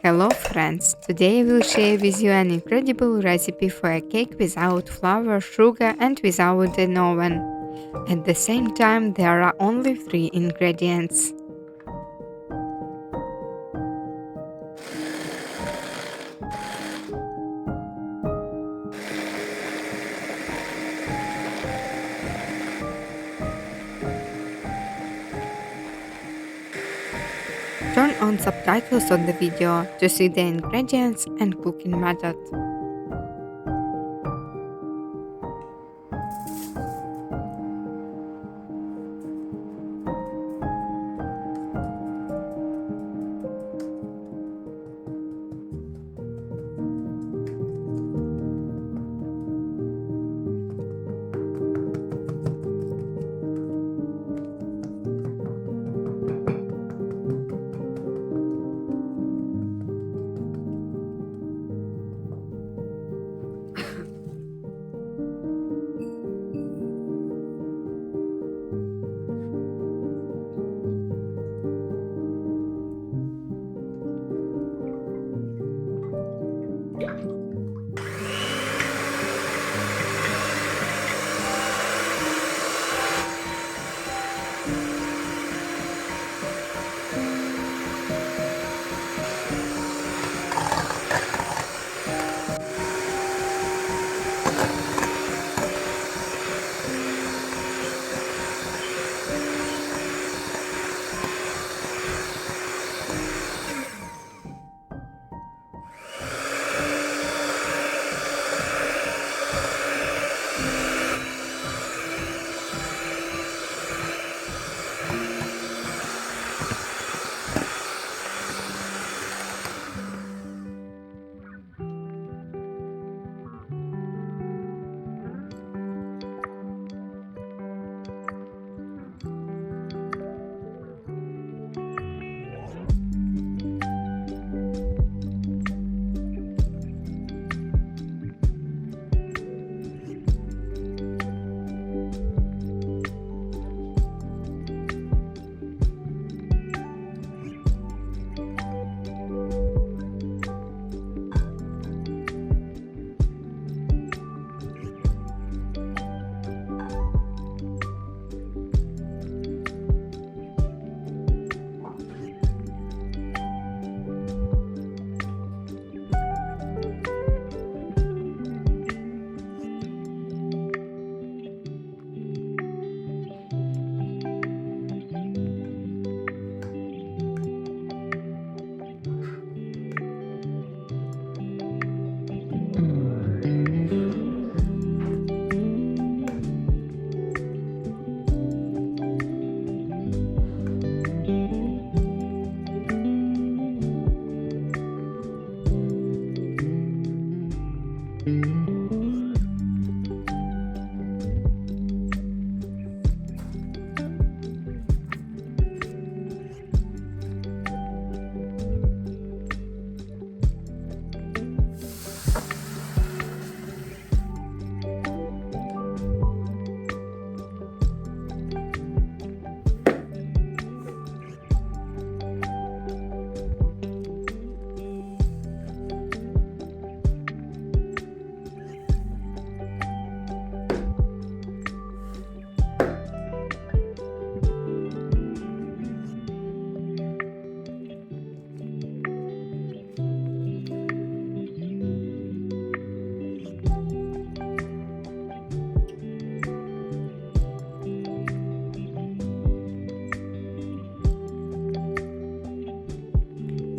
Hello friends, today I will share with you an incredible recipe for a cake without flour, sugar and without an oven. At the same time there are only 3 ingredients. Turn on subtitles on the video to see the ingredients and cooking method.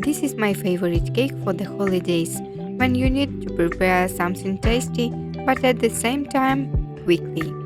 This is my favorite cake for the holidays, when you need to prepare something tasty but at the same time quickly.